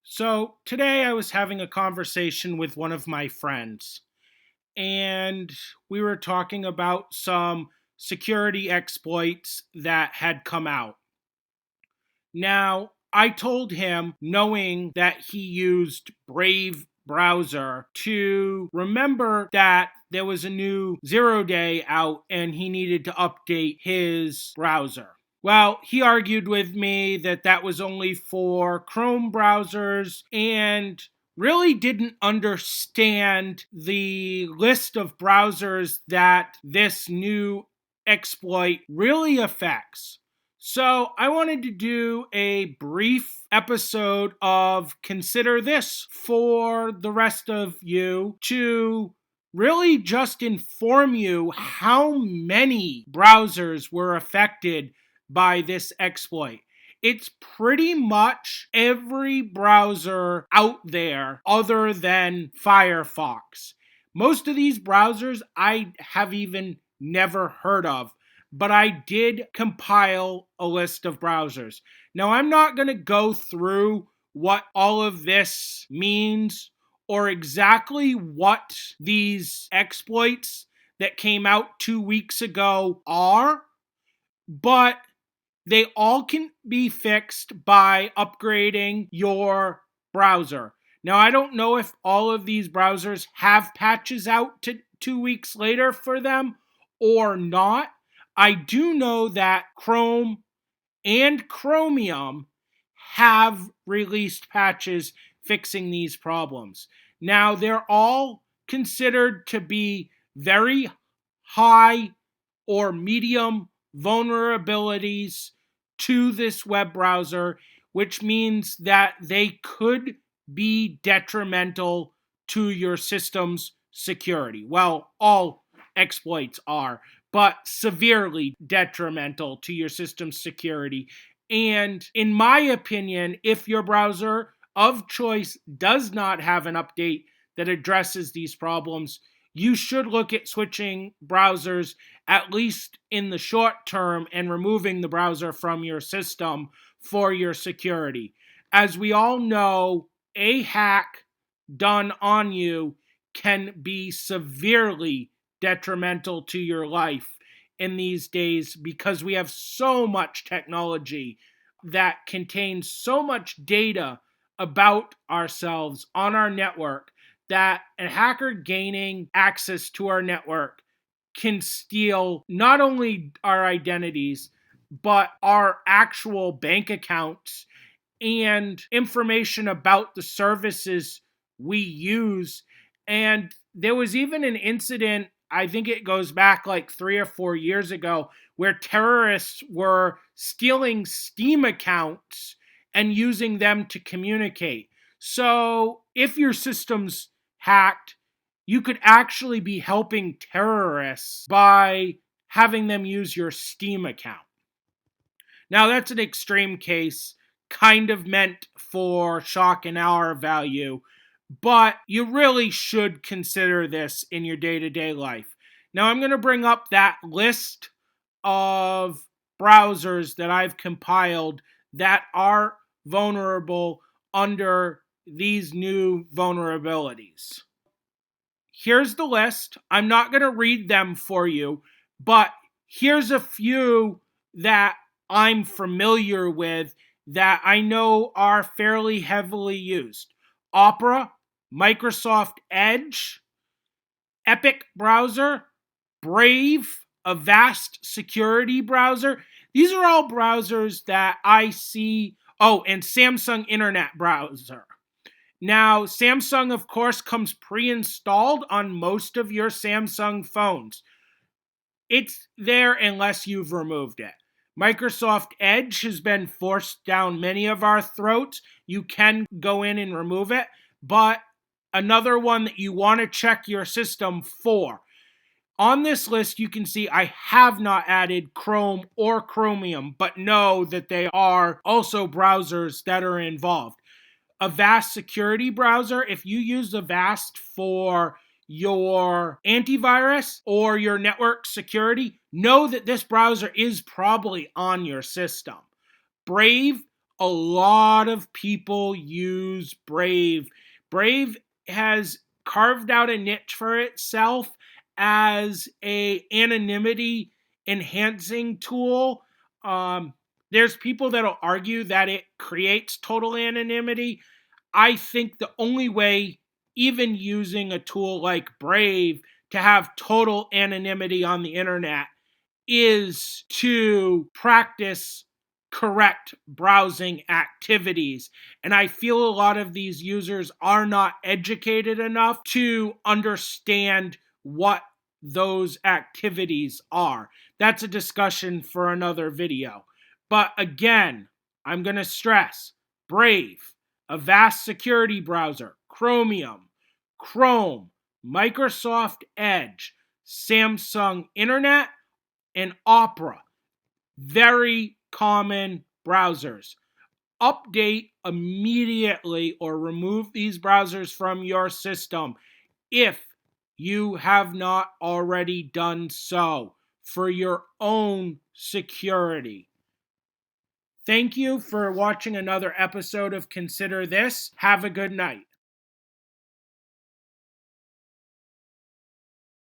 So today I was having a conversation with one of my friends, and we were talking about some security exploits that had come out. Now, I told him, knowing that he used Brave browser, to remember that there was a new 0 day out and he needed to update his browser. Well, he argued with me that that was only for Chrome browsers and really didn't understand the list of browsers that this new exploit really affects. So, I wanted to do a brief episode of Consider This for the rest of you to really just inform you how many browsers were affected by this exploit. It's pretty much every browser out there other than Firefox. Most of these browsers I have even never heard of, but I did compile a list of browsers. Now, I'm not going to go through what all of this means or exactly what these exploits that came out 2 weeks ago are, but they all can be fixed by upgrading your browser. Now, I don't know if all of these browsers have patches out to 2 weeks later for them or not. I do know that Chrome and Chromium have released patches fixing these problems. Now, they're all considered to be very high or medium vulnerabilities to this web browser, which means that they could be detrimental to your system's security. Well, all exploits are, but severely detrimental to your system's security. And in my opinion, if your browser of choice does not have an update that addresses these problems, you should look at switching browsers, at least in the short term, and removing the browser from your system for your security. As we all know, a hack done on you can be severely detrimental to your life in these days because we have so much technology that contains so much data about ourselves on our network that a hacker gaining access to our network can steal not only our identities, but our actual bank accounts and information about the services we use. And there was even an incident, I think it goes back like 3 or 4 years ago, where terrorists were stealing Steam accounts and using them to communicate. So if your system's hacked, you could actually be helping terrorists by having them use your Steam account. Now, that's an extreme case, kind of meant for shock and awe value, but you really should consider this in your day-to-day life. Now, I'm going to bring up that list of browsers that I've compiled that are vulnerable under these new vulnerabilities. Here's the list. I'm not going to read them for you, but here's a few that I'm familiar with that I know are fairly heavily used. Opera, Microsoft Edge, Epic Browser, Brave, Avast Security Browser. These are all browsers that I see. Oh, and Samsung Internet Browser. Now, Samsung, of course, comes pre-installed on most of your Samsung phones. It's there unless you've removed it. Microsoft Edge has been forced down many of our throats. You can go in and remove it, but another one that you want to check your system for. On this list, you can see I have not added Chrome or Chromium, but know that they are also browsers that are involved. Avast Security Browser, if you use Avast for your antivirus or your network security, know that this browser is probably on your system. Brave a lot of people use Brave. Brave has carved out a niche for itself as a anonymity enhancing tool. There's people that'll argue that it creates total anonymity. I think the only way, even using a tool like Brave, to have total anonymity on the internet is to practice correct browsing activities. And I feel a lot of these users are not educated enough to understand what those activities are. That's a discussion for another video. But again, I'm going to stress Brave, Avast security browser, Chromium, Chrome, Microsoft Edge, Samsung Internet, and Opera. Very common browsers. Update immediately or remove these browsers from your system if you have not already done so for your own security. Thank you for watching another episode of Consider This. Have a good night.